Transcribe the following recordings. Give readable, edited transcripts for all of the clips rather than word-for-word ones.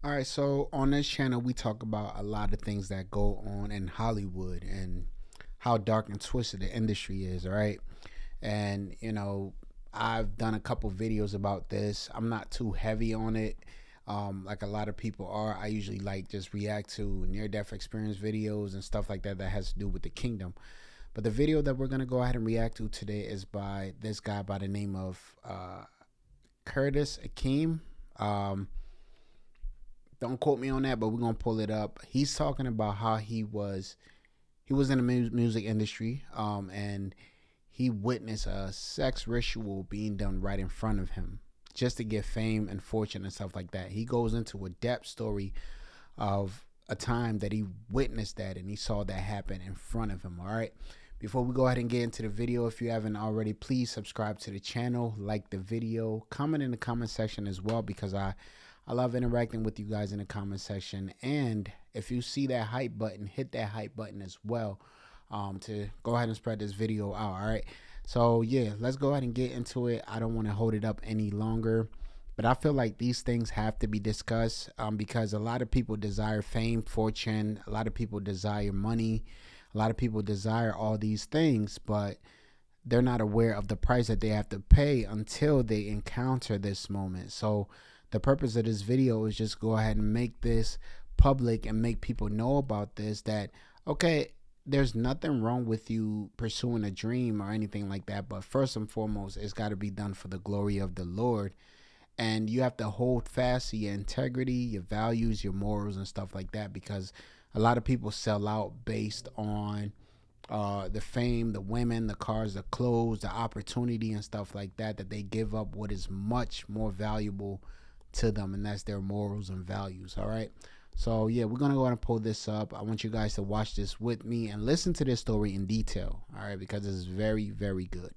All right, so on this channel, we talk about a lot of things that go on in Hollywood and how dark and twisted the industry is, all right? And, I've done a couple videos about this. I'm not too heavy on it, like a lot of people are. I usually like just react to near death experience videos and stuff like that that has to do with the kingdom. But the video that we're going to go ahead and react to today is by this guy by the name of Curtis Akeem. Um, don't quote me on that, but we're gonna pull it up. He's talking about how he was in the music industry, and he witnessed a sex ritual being done right in front of him, just to get fame and fortune and stuff like that. He goes into a depth story of a time that he witnessed that and he saw that happen in front of him. All right. Before we go ahead and get into the video, if you haven't already, please subscribe to the channel, like the video, comment in the comment section as well, because I love interacting with you guys in the comment section. And if you see that hype button, hit that hype button as well, to go ahead and spread this video out. All right. So yeah, let's go ahead and get into it. I don't want to hold it up any longer, but I feel like these things have to be discussed, because a lot of people desire fame, fortune. A lot of people desire money. A lot of people desire all these things, but they're not aware of the price that they have to pay until they encounter this moment. So the purpose of this video is just go ahead and make this public and make people know about this, that okay, there's nothing wrong with you pursuing a dream or anything like that, but first and foremost, it's got to be done for the glory of the Lord. And you have to hold fast to your integrity, your values, your morals, and stuff like that, because a lot of people sell out based on the fame, the women, the cars, the clothes, the opportunity, and stuff like that, that they give up what is much more valuable to them, and that's their morals and values. All right. So, yeah, we're going to go ahead and pull this up. I want you guys to watch this with me and listen to this story in detail. All right. Because it's very, very good.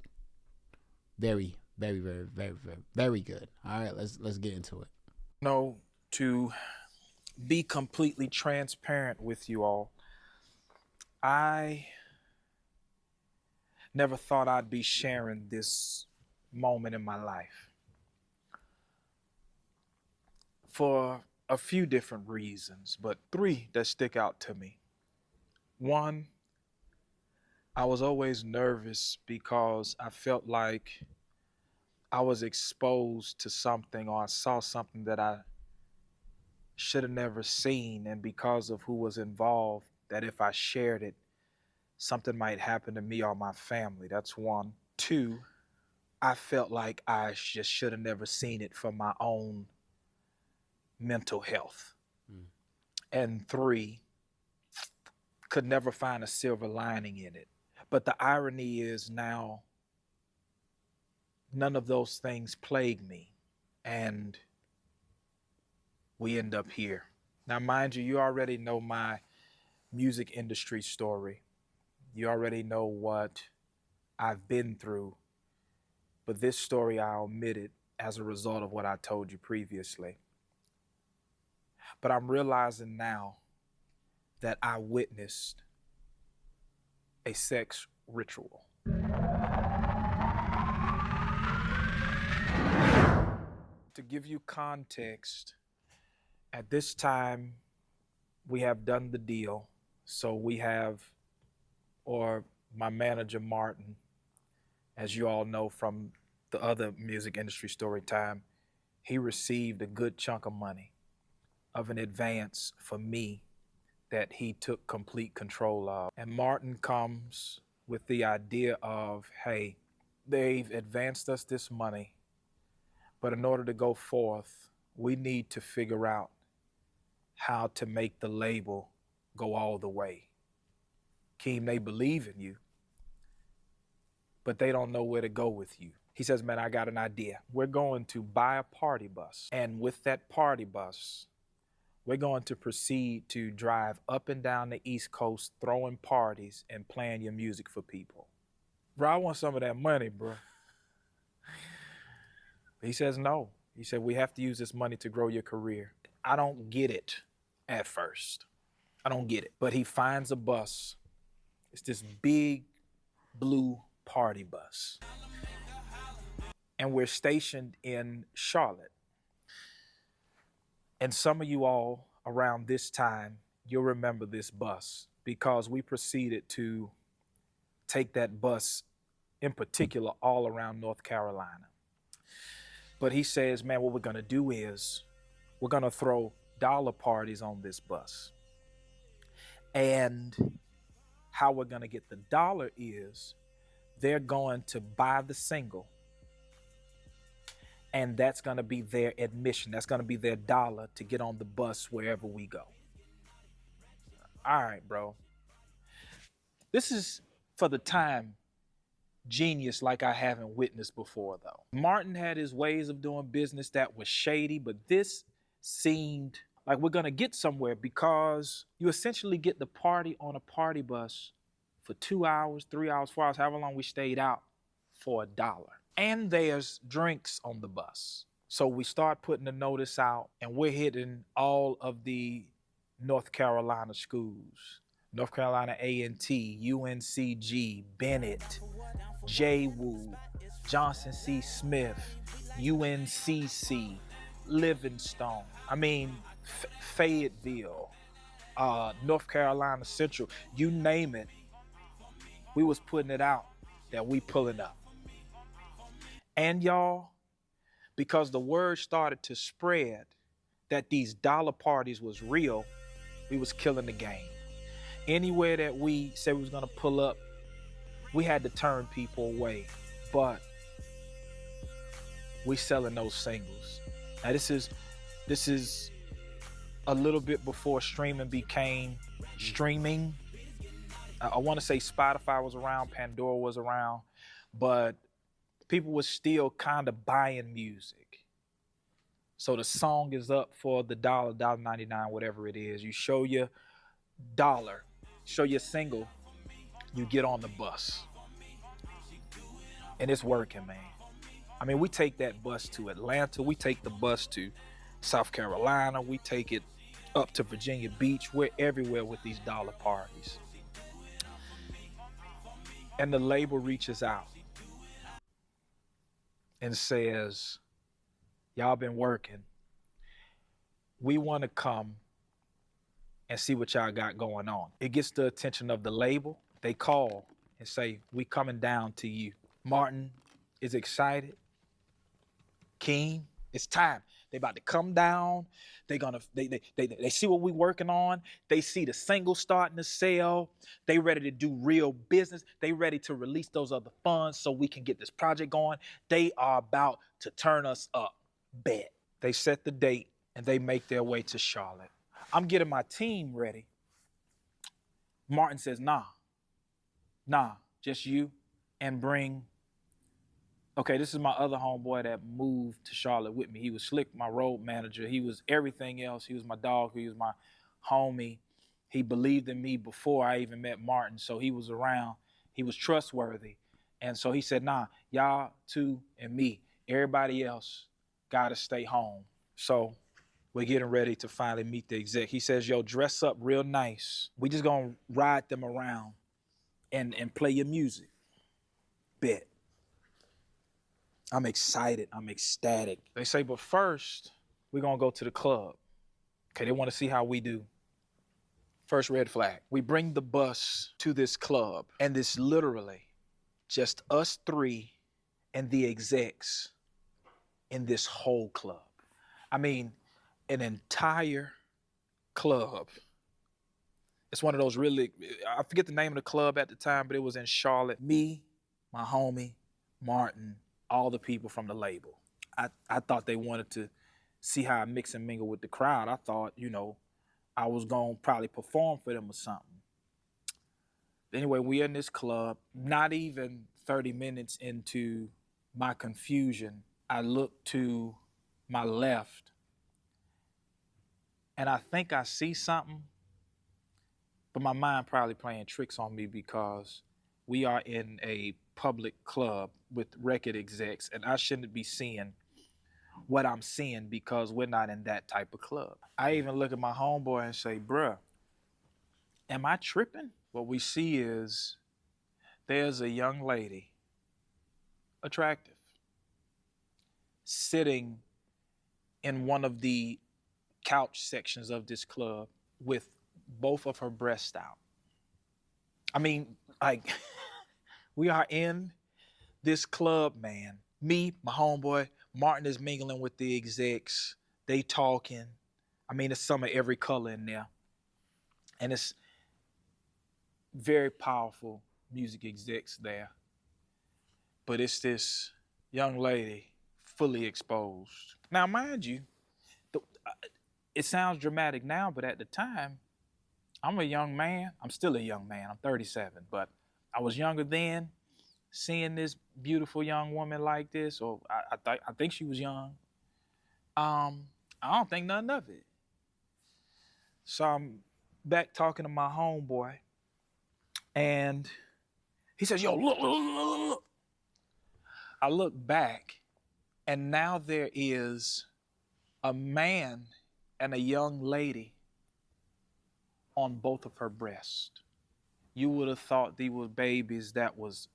Very, very, very, very, very, very good. All right. Let's get into it. No, to be completely transparent with you all, I never thought I'd be sharing this moment in my life for a few different reasons, but three that stick out to me. One, I was always nervous because I felt like I was exposed to something or I saw something that I should have never seen. And because of who was involved, that if I shared it, something might happen to me or my family. That's one. Two, I felt like I just should have never seen it for my own mental health. Mm. And three, could never find a silver lining in it. But the irony is now none of those things plague me. And we end up here. Now, mind you, you already know my music industry story. You already know what I've been through. But this story I omitted as a result of what I told you previously. But I'm realizing now that I witnessed a sex ritual. To give you context, at this time, we have done the deal. So we have, or my manager, Martin, as you all know from the other music industry story time, he received a good chunk of money of an advance for me that he took complete control of. And Martin comes with the idea of, hey, they've advanced us this money, but in order to go forth, we need to figure out how to make the label go all the way. Keem, they believe in you, but they don't know where to go with you. He says, man, I got an idea. We're going to buy a party bus. And with that party bus, we're going to proceed to drive up and down the East Coast, throwing parties and playing your music for people. Bro, I want some of that money, bro. He says, no. He said, we have to use this money to grow your career. I don't get it at first. I don't get it. But he finds a bus. It's this big blue party bus. And we're stationed in Charlotte. And some of you all around this time, you'll remember this bus because we proceeded to take that bus in particular all around North Carolina. But he says, man, what we're going to do is we're going to throw dollar parties on this bus. And how we're going to get the dollar is they're going to buy the single, and that's going to be their admission. That's going to be their dollar to get on the bus wherever we go. All right, bro. This is for the time genius like I haven't witnessed before, though. Martin had his ways of doing business that was shady, but this seemed like we're going to get somewhere because you essentially get the party on a party bus for 2 hours, 3 hours, 4 hours, however long we stayed out, for $1. And there's drinks on the bus. So we start putting the notice out, and we're hitting all of the North Carolina schools. North Carolina A&T, UNCG, Bennett, JWU, Johnson C. Smith, UNCC, Livingstone. I mean, Fayetteville, North Carolina Central, you name it. We was putting it out that we pulling up. And y'all, because the word started to spread that these dollar parties was real, we was killing the game. Anywhere that we said we was gonna pull up, we had to turn people away. But we selling those singles. Now this is a little bit before streaming became streaming. I want to say Spotify was around, Pandora was around, but people were still kind of buying music. So the song is up for the $1.99, whatever it is. You show your dollar, show your single, you get on the bus. And it's working, man. I mean, we take that bus to Atlanta, we take the bus to South Carolina, we take it up to Virginia Beach. We're everywhere with these dollar parties. And the label reaches out and says, y'all been working. We want to come and see what y'all got going on. It gets the attention of the label. They call and say, we coming down to you. Martin is excited. Keen, it's time. They about to come down. They see what we working on. They see the single starting to sell. They ready to do real business. They ready to release those other funds so we can get this project going. They are about to turn us up. Bet. They set the date and they make their way to Charlotte. I'm getting my team ready. Martin says, nah, just you, and bring. Okay, this is my other homeboy that moved to Charlotte with me. He was Slick, my road manager. He was everything else. He was my dog. He was my homie. He believed in me before I even met Martin, so he was around. He was trustworthy. And so he said, nah, y'all two and me. Everybody else got to stay home. So we're getting ready to finally meet the exec. He says, yo, dress up real nice. We just going to ride them around and play your music. Bet. I'm excited. I'm ecstatic. They say, but first, we're going to go to the club. Okay, they want to see how we do. First red flag. We bring the bus to this club, and it's literally just us three and the execs in this whole club. I mean, an entire club. It's one of those really, I forget the name of the club at the time, but it was in Charlotte. Me, my homie, Martin, all the people from the label. I thought they wanted to see how I mix and mingle with the crowd. I thought, I was going to probably perform for them or something. Anyway, we're in this club. Not even 30 minutes into my confusion, I look to my left, and I think I see something, but my mind probably playing tricks on me because we are in a public club with record execs, and I shouldn't be seeing what I'm seeing because we're not in that type of club. I even look at my homeboy and say, bruh, am I tripping? What we see is there's a young lady, attractive, sitting in one of the couch sections of this club with both of her breasts out. I mean, like, we are in this club, man. Me, my homeboy, Martin is mingling with the execs. They talking. I mean, it's some of every color in there. And it's very powerful music execs there. But it's this young lady fully exposed. Now, mind you, it sounds dramatic now, but at the time, I'm a young man. I'm still a young man. I'm 37, but I was younger then. Seeing this beautiful young woman like this, or I think she was young. I don't think nothing of it. So I'm back talking to my homeboy, and he says, "Yo, look." I look back, and now there is a man and a young lady on both of her breasts. You would have thought they were babies that was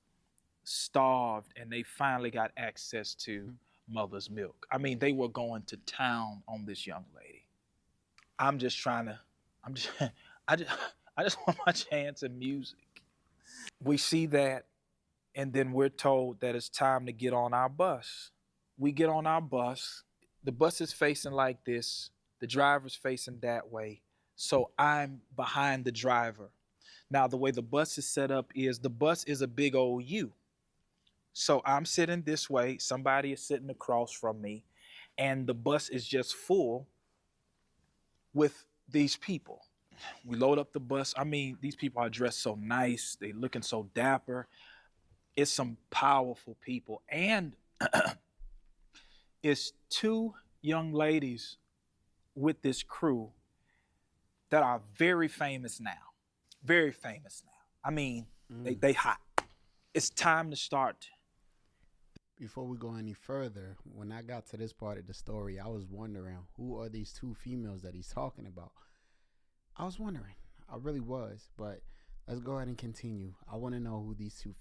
starved and they finally got access to mother's milk. I mean, they were going to town on this young lady. I just want my chance in music. We see that, and then we're told that it's time to get on our bus. We get on our bus. The bus is facing like this. The driver's facing that way. So I'm behind the driver. Now, the way the bus is set up is the bus is a big old U. So I'm sitting this way. Somebody is sitting across from me. And the bus is just full with these people. We load up the bus. I mean, these people are dressed so nice. They looking so dapper. It's some powerful people. And it's two young ladies with this crew that are very famous now. Very famous now. I mean, they hot. It's time to start. Before we go any further, when I got to this part of the story, I was wondering, who are these two females that he's talking about? I was wondering. I really was. But let's go ahead and continue. I want to know who these two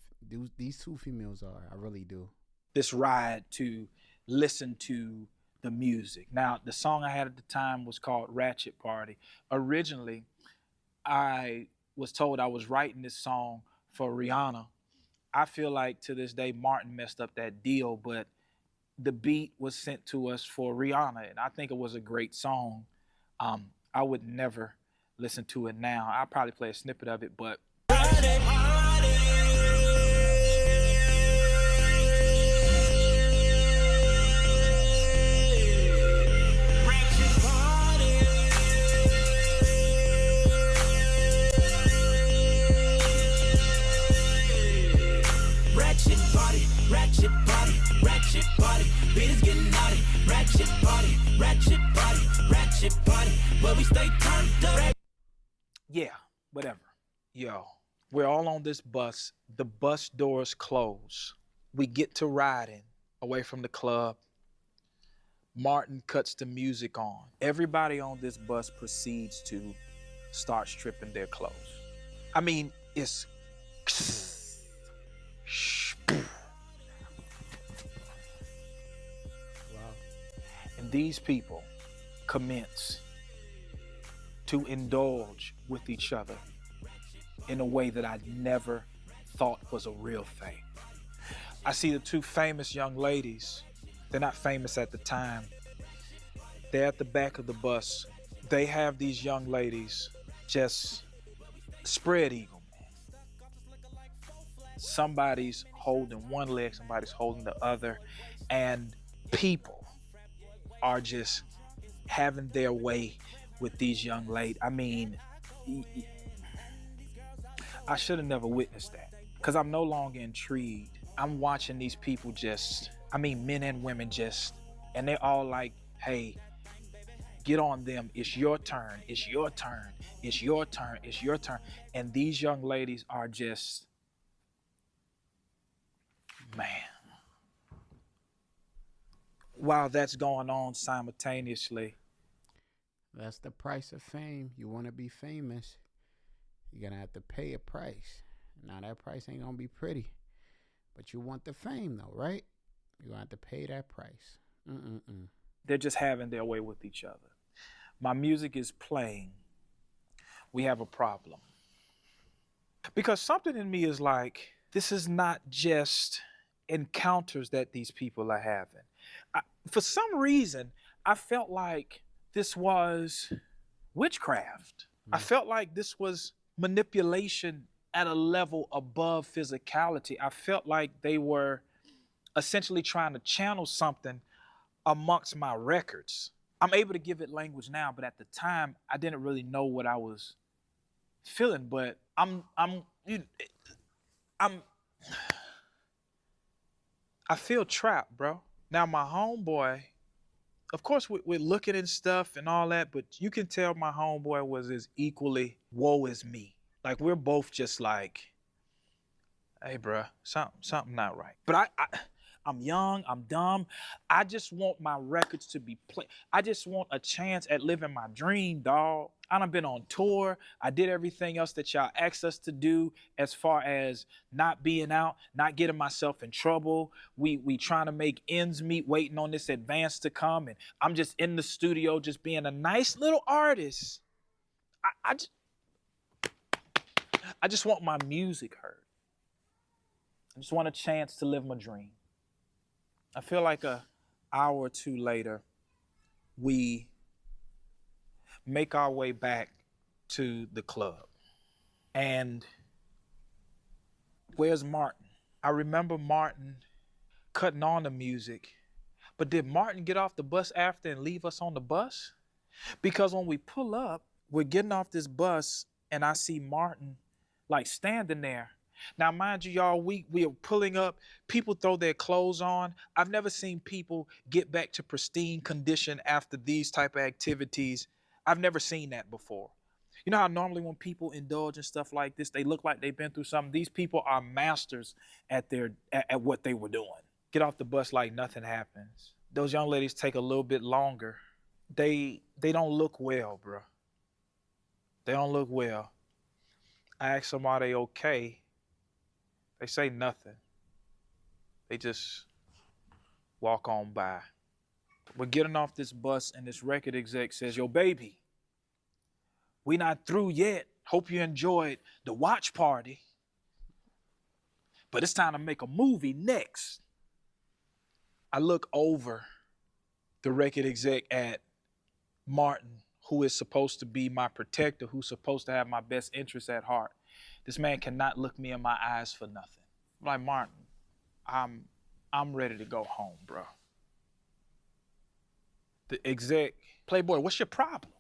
females are. I really do. This ride to listen to the music. Now, the song I had at the time was called Ratchet Party. Originally, I was told I was writing this song for Rihanna. I feel like to this day, Martin messed up that deal, but the beat was sent to us for Rihanna, and I think it was a great song. I would never listen to it now. I'll probably play a snippet of it, but ratchet party, beaters getting naughty, ratchet party, where we stay turned up. Yeah, whatever. Yo, we're all on this bus. The bus doors close. We get to riding away from the club. Martin cuts the music on. Everybody on this bus proceeds to start stripping their clothes. I mean, it's and these people commence to indulge with each other in a way that I never thought was a real thing. I see the two famous young ladies. They're not famous at the time. They're at the back of the bus. They have these young ladies just spread eagle, man. Somebody's holding one leg, somebody's holding the other, and people are just having their way with these young ladies. I mean, I should have never witnessed that because I'm no longer intrigued. I'm watching these people just, I mean, men and women just, and they're all like, hey, get on them. It's your turn. It's your turn. It's your turn. It's your turn. And these young ladies are just, man. While that's going on simultaneously. That's the price of fame. You want to be famous, you're going to have to pay a price. Now, that price ain't going to be pretty. But you want the fame, though, right? You're going to have to pay that price. They're just having their way with each other. my music is playing, we have a problem. Because something in me is like, this is not just encounters that these people are having. For some reason, I felt like this was witchcraft. I felt like this was manipulation at a level above physicality. I felt like they were essentially trying to channel something amongst my records. I'm able to give it language now, but at the time, I didn't really know what I was feeling. But I feel trapped, bro. Now my homeboy, of course we're looking and stuff and all that, but you can tell my homeboy was as equally woe as me. Like we're both just like, hey, bro, something not right. But I'm young, I'm dumb. I just want my records to be played. I just want a chance at living my dream, dog. I done been on tour. I did everything else that y'all asked us to do as far as not being out, not getting myself in trouble. We trying to make ends meet, waiting on this advance to come. And I'm just in the studio, just being a nice little artist. I just want my music heard. I just want a chance to live my dream. I feel like an hour or two later, we make our way back to the club. And where's Martin? I remember Martin cutting on the music, but did Martin get off the bus after and leave us on the bus? Because when we pull up, we're getting off this bus and I see Martin like standing there. Now, mind you, y'all, we are pulling up. People throw their clothes on. I've never seen people get back to pristine condition after these type of activities. I've never seen that before. You know how normally when people indulge in stuff like this, they look like they've been through something. These people are masters at what they were doing. Get off the bus like nothing happens. Those young ladies take a little bit longer. They don't look well, bro. They don't look well. I ask them, are they okay? They say nothing. They just walk on by. We're getting off this bus and this record exec says, yo, baby, we not through yet. Hope you enjoyed the watch party. But it's time to make a movie next. I look over the record exec at Martin, who is supposed to be my protector, who's supposed to have my best interests at heart. This man cannot look me in my eyes for nothing. I'm like, Martin, I'm ready to go home, bro. The exec, Playboy, what's your problem?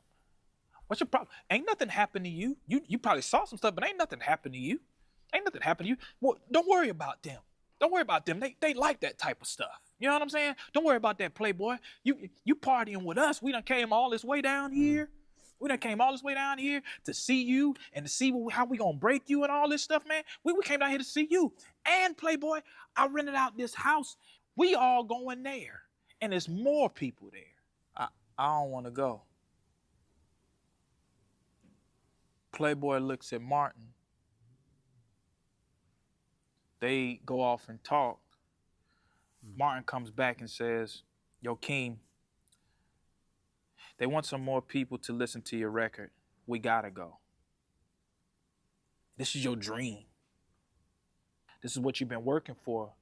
What's your problem? Ain't nothing happened to you. You probably saw some stuff, but ain't nothing happened to you. Ain't nothing happened to you. Well, don't worry about them. Don't worry about them. They like that type of stuff. You know what I'm saying? Don't worry about that, Playboy. You partying with us. We done came all this way down here. We done came all this way down here to see you and to see how we gonna break you and all this stuff, man. We came down here to see you. And Playboy, I rented out this house. We all going there. And there's more people there. I don't want to go. Playboy looks at Martin. They go off and talk. Martin comes back and says, yo, Keem, they want some more people to listen to your record. We gotta go. This is your dream. This is what you've been working for.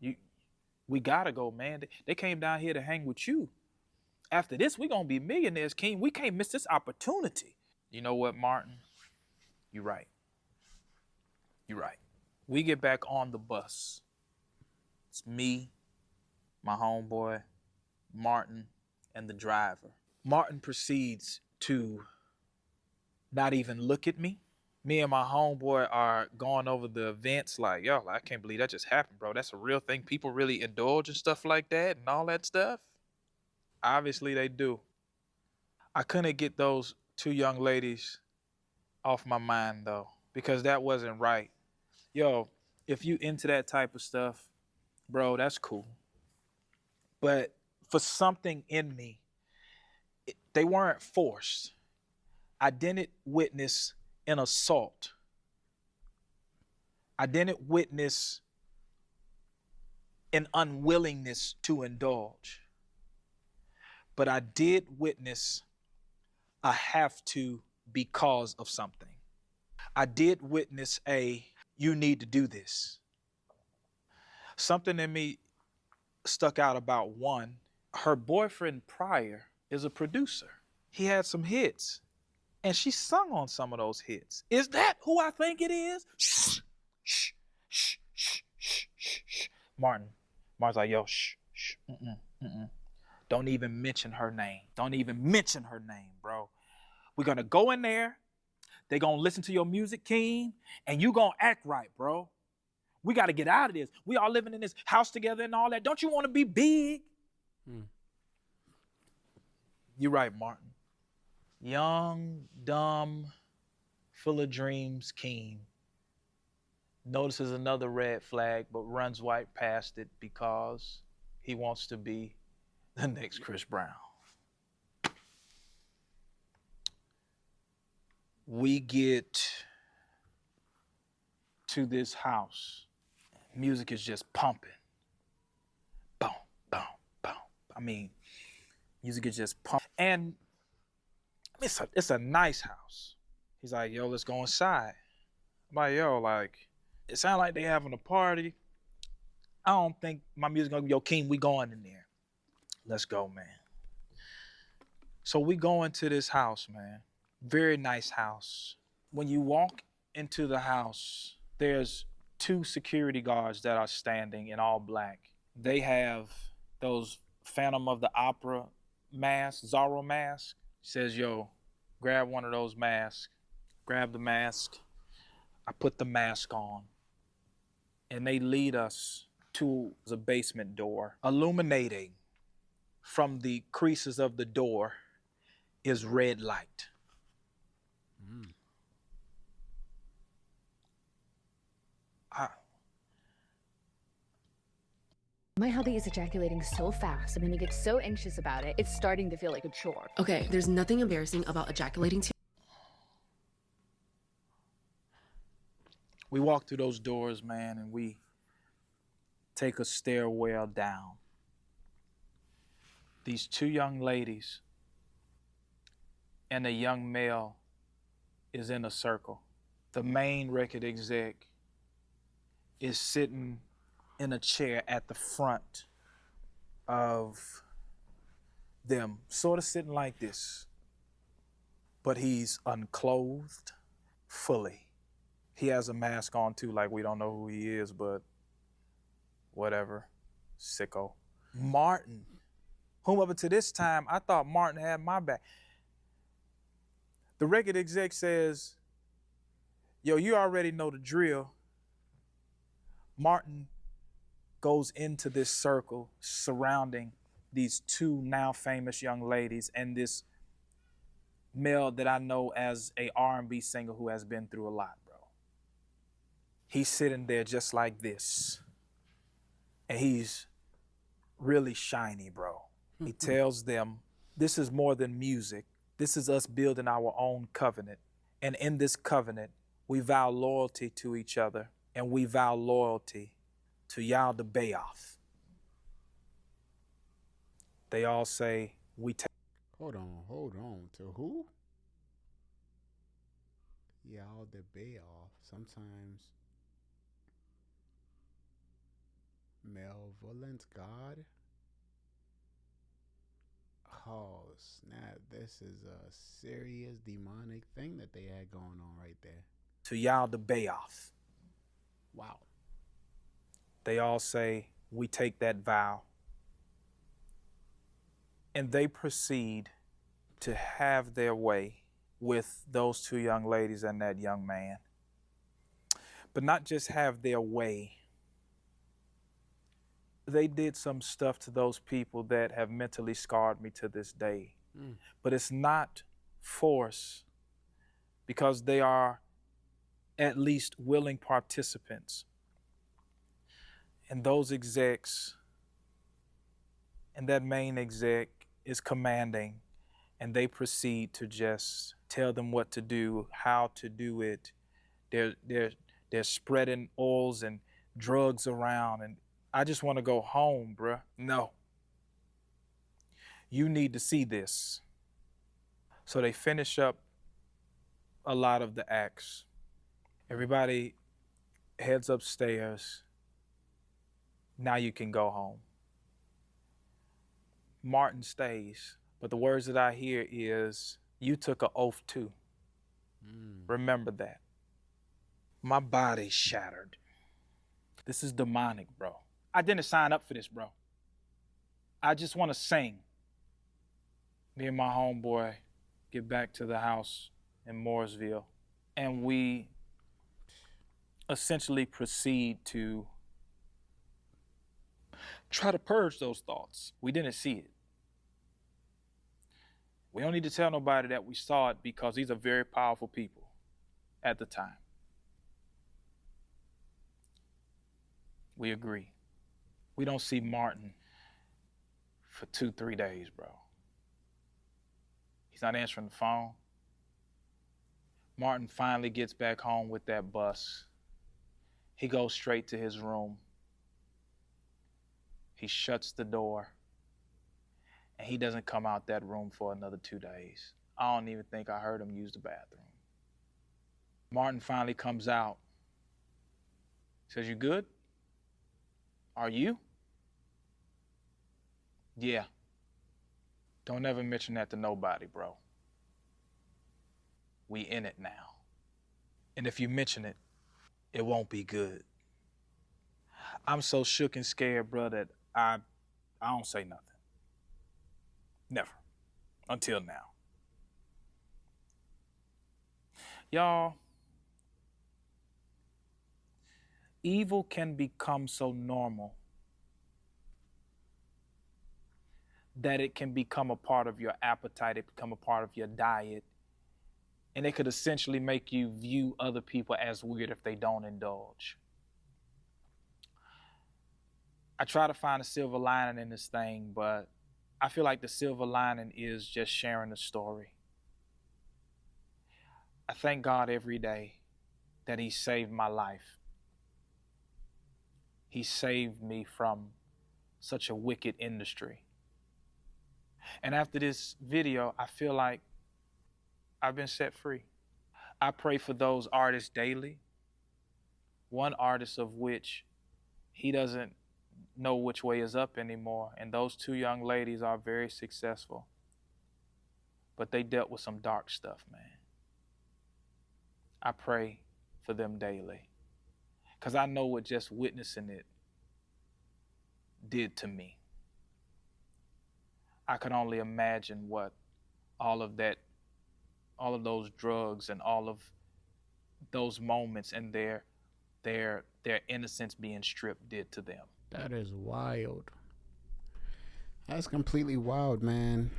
We gotta go, man. They came down here to hang with you. After this, we gonna be millionaires, Keem. We can't miss this opportunity. You know what, Martin? You're right. You're right. We get back on the bus. It's me, my homeboy, Martin, and the driver. Martin proceeds to not even look at me. Me and my homeboy are going over the events like, yo, I can't believe that just happened, bro. That's a real thing. People really indulge in stuff like that and all that stuff. Obviously they do. I couldn't get those two young ladies off my mind though, because that wasn't right. Yo, if you into that type of stuff, bro, that's cool. But for something in me, they weren't forced. I didn't witness an assault. I didn't witness an unwillingness to indulge. But I did witness a have to because of something. I did witness you need to do this. Something in me stuck out about one. Her boyfriend prior is a producer. He had some hits, and she sung on some of those hits. Is that who I think it is? Shh, shh, shh, shh, shh, shh, shh. Martin's like, yo, shh, shh, Don't even mention her name. Don't even mention her name, bro. We're gonna go in there. They're gonna listen to your music, King, and you gonna act right, bro. We gotta get out of this. We all living in this house together and all that. Don't you wanna be big? You're right, Martin. Young, dumb, full of dreams, King notices another red flag, but runs right past it because he wants to be the next Chris Brown. We get to this house. Music is just pumping. Boom, boom, boom. I mean, music is just pumping. And it's a nice house. He's like, yo, let's go inside. I'm like, yo, it sounds like they having a party. I don't think my music gonna be, yo, King, we going in there. Let's go, man. So we go into this house, man. Very nice house. When you walk into the house, there's 2 security guards that are standing in all black. They have those Phantom of the Opera masks, Zorro mask. Says, yo, grab one of those masks. Grab the mask. I put the mask on. And they lead us to the basement door. Illuminating from the creases of the door is red light. My hubby is ejaculating so fast, and when he gets so anxious about it, it's starting to feel like a chore. Okay, there's nothing embarrassing about ejaculating too. We walk through those doors, man, and we take a stairwell down. These 2 young ladies and a young male is in a circle. The main record exec is sitting in a chair at the front of them, sort of sitting like this, but he's unclothed fully. He has a mask on too, like we don't know who he is, but whatever, sicko. Martin, whom up to this time, I thought Martin had my back. The record exec says, yo, you already know the drill. Martin goes into this circle surrounding these 2 now famous young ladies and this male that I know as a R&B singer who has been through a lot, bro. He's sitting there just like this. And he's really shiny, bro. He tells them, this is more than music. This is us building our own covenant. And in this covenant, we vow loyalty to each other, and we vow loyalty to Yalda Bayoff. They all say, we take. Hold on. To who? Yalda Bayoff. Sometimes malevolent God. Oh snap! This is a serious demonic thing that they had going on right there. To Yalda Bayoff. Wow. They all say, we take that vow. And they proceed to have their way with those 2 young ladies and that young man. But not just have their way. They did some stuff to those people that have mentally scarred me to this day. But it's not force, because they are at least willing participants. And those execs, and that main exec is commanding, and they proceed to just tell them what to do, how to do it. They're spreading oils and drugs around, and I just want to go home, bruh. No. You need to see this. So they finish up a lot of the acts. Everybody heads upstairs. Now you can go home. Martin stays, but the words that I hear is, you took an oath too. Remember that. My body's shattered. This is demonic, bro. I didn't sign up for this, bro. I just want to sing. Me and my homeboy get back to the house in Mooresville, and we essentially proceed to try to purge those thoughts. We didn't see it. We don't need to tell nobody that we saw it because these are very powerful people at the time. We agree. We don't see Martin for 2-3 days, bro. He's not answering the phone. Martin finally gets back home with that bus. He goes straight to his room. He shuts the door. And he doesn't come out that room for another 2 days. I don't even think I heard him use the bathroom. Martin finally comes out. Says, "You good? Are you?" "Yeah." "Don't ever mention that to nobody, bro. We in it now. And if you mention it, it won't be good." I'm so shook and scared, bro, that I don't say nothing. Never. Until now. Y'all, evil can become so normal that it can become a part of your appetite, it become a part of your diet, and it could essentially make you view other people as weird if they don't indulge. I try to find a silver lining in this thing, but I feel like the silver lining is just sharing the story. I thank God every day that He saved my life. He saved me from such a wicked industry. And after this video, I feel like I've been set free. I pray for those artists daily. One artist of which he doesn't know which way is up anymore. And those 2 young ladies are very successful. But they dealt with some dark stuff, man. I pray for them daily. Because I know what just witnessing it did to me. I could only imagine what all of those drugs and all of those moments and their innocence being stripped did to them. That is wild. That's completely wild, man.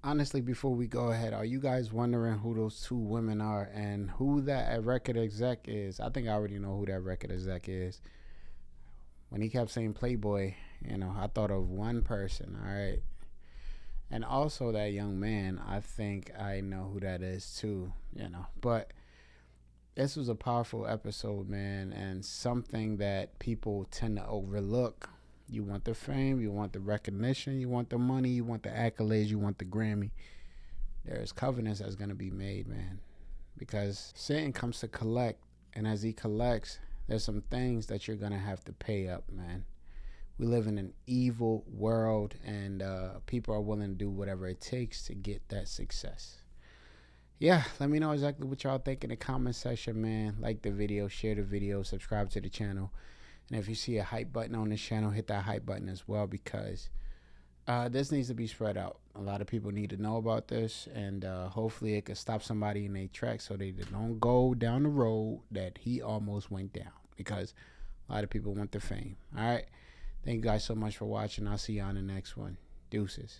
Honestly, before we go ahead, are you guys wondering who those 2 women are and who that record exec is? I think I already know who that record exec is. When he kept saying Playboy, I thought of one person, all right? And also that young man, I think I know who that is too, But this was a powerful episode, man, and something that people tend to overlook. You want the fame, you want the recognition, you want the money, you want the accolades, you want the Grammy. There's covenants that's going to be made, man, because Satan comes to collect, and as he collects, there's some things that you're going to have to pay up, man. We live in an evil world, and people are willing to do whatever it takes to get that success. Yeah, let me know exactly what y'all think in the comment section, man. Like the video, share the video, subscribe to the channel. And if you see a hype button on this channel, hit that hype button as well, because this needs to be spread out. A lot of people need to know about this, and hopefully it can stop somebody in their tracks so they don't go down the road that he almost went down, because a lot of people want the fame. All right. Thank you guys so much for watching. I'll see you on the next one. Deuces.